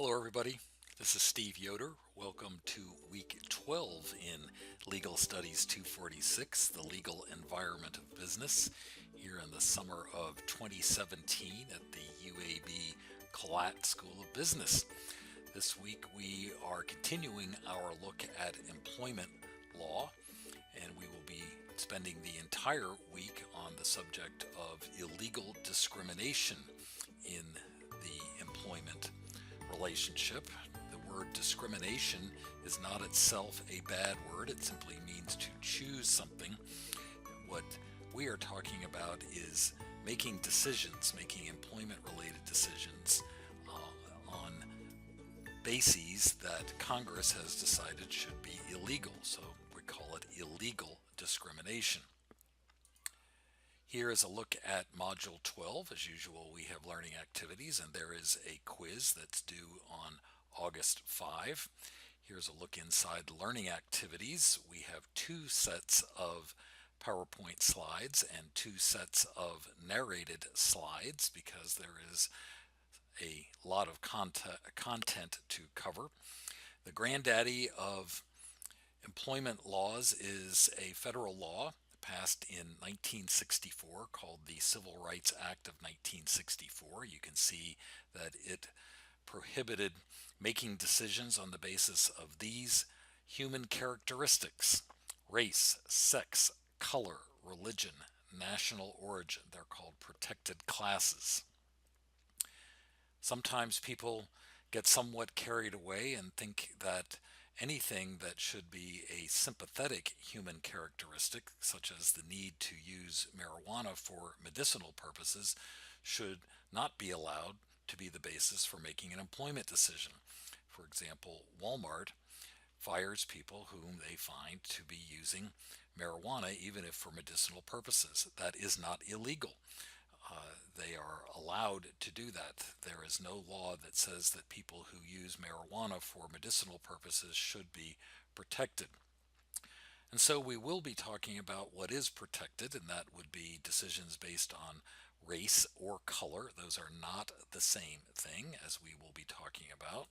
Hello, everybody. This is Steve Yoder. Welcome to week 12 in Legal Studies 246, the legal environment of business, here in the summer of 2017 at the UAB Collat School of Business. This week we are continuing our look at employment law, and we will be spending the entire week on the subject of illegal discrimination in the employment relationship. The word discrimination is not itself a bad word. It simply means to choose something. What we are talking about is making decisions, making employment-related decisions on bases that Congress has decided should be illegal. So we call it illegal discrimination. Here is a look at Module 12. As usual, we have learning activities, and there is a quiz that's due on August 5. Here's a look inside the learning activities. We have two sets of PowerPoint slides and two sets of narrated slides because there is a lot of content to cover. The granddaddy of employment laws is a federal law passed in 1964 called the Civil Rights Act of 1964. You can see that it prohibited making decisions on the basis of these human characteristics: race, sex, color, religion, national origin. They're called protected classes. Sometimes people get somewhat carried away and think that anything that should be a sympathetic human characteristic, such as the need to use marijuana for medicinal purposes, should not be allowed to be the basis for making an employment decision. For example, Walmart fires people whom they find to be using marijuana, even if for medicinal purposes. That is not illegal. They are allowed to do that. There is no law that says that people who use marijuana for medicinal purposes should be protected. And so we will be talking about what is protected, and that would be decisions based on race or color. Those are not the same thing, as we will be talking about.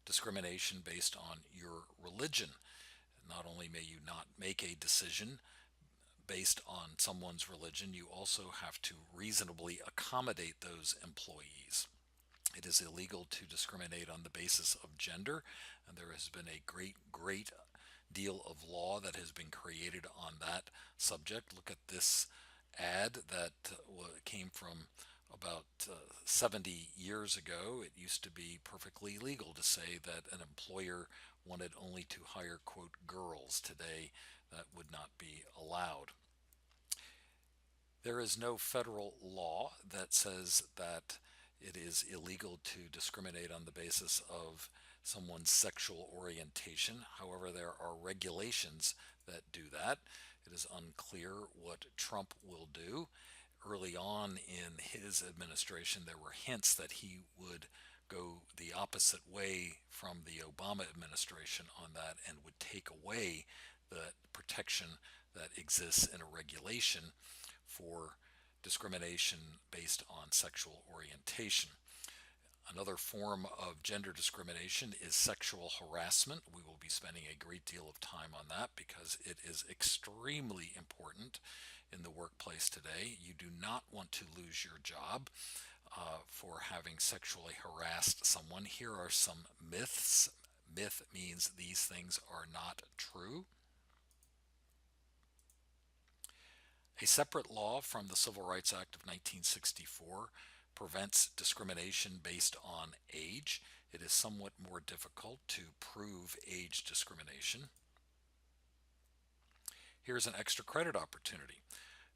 Discrimination based on your religion. Not only may you not make a decision based on someone's religion, you also have to reasonably accommodate those employees. It is illegal to discriminate on the basis of gender, and there has been a great deal of law that has been created on that subject. Look at this ad that came from about 70 years ago. It used to be perfectly legal to say that an employer wanted only to hire, quote, girls. Today, that would not be allowed. There is no federal law that says that it is illegal to discriminate on the basis of someone's sexual orientation. However, there are regulations that do that. It is unclear what Trump will do. Early on in his administration, there were hints that he would go the opposite way from the Obama administration on that and would take away the protection that exists in a regulation for discrimination based on sexual orientation. Another form of gender discrimination is sexual harassment. We will be spending a great deal of time on that because it is extremely important in the workplace today. You do not want to lose your job for having sexually harassed someone. Here are some myths. Myth means these things are not true. A separate law from the Civil Rights Act of 1964 prevents discrimination based on age. It is somewhat more difficult to prove age discrimination. Here's an extra credit opportunity.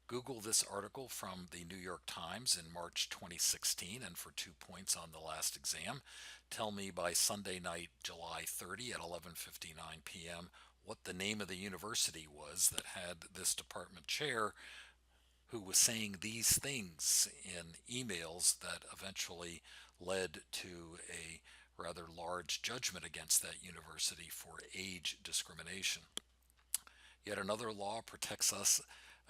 Google this article from the New York Times in March 2016, and for 2 points on the last exam, tell me by Sunday night, July 30 at 11:59 p.m. what the name of the university was that had this department chair who was saying these things in emails that eventually led to a rather large judgment against that university for age discrimination. Yet another law protects us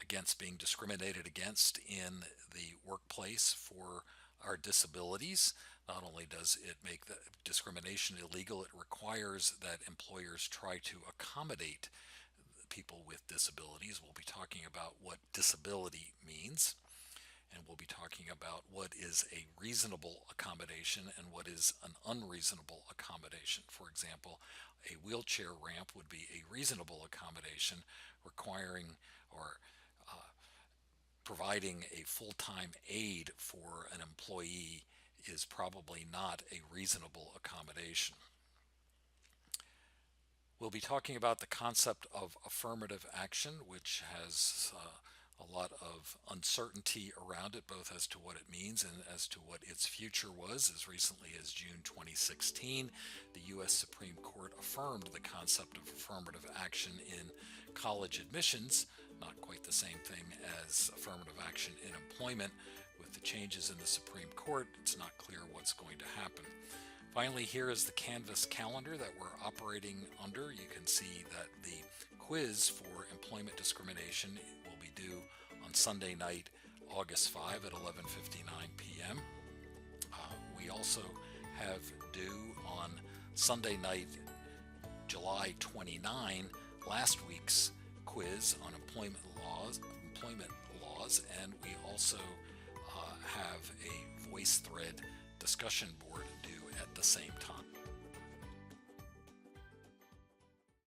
against being discriminated against in the workplace for our disabilities. Not only does it make the discrimination illegal, it requires that employers try to accommodate people with disabilities. We'll be talking about what disability means, and we'll be talking about what is a reasonable accommodation and what is an unreasonable accommodation. For example, a wheelchair ramp would be a reasonable accommodation requiring or providing a full-time aid for an employee is probably not a reasonable accommodation. We'll be talking about the concept of affirmative action, which has a lot of uncertainty around it, both as to what it means and as to what its future was. As recently as June 2016, the U.S. Supreme Court affirmed the concept of affirmative action in college admissions, not quite the same thing as affirmative action in employment. With the changes in the Supreme Court, it's not clear what's going to happen. Finally, here is the Canvas calendar that we're operating under. You can see that the quiz for employment discrimination will be due on Sunday night, August 5 at 11:59 p.m. We also have due on Sunday night, July 29, last week's quiz on employment laws, and we also have a VoiceThread discussion board due at the same time.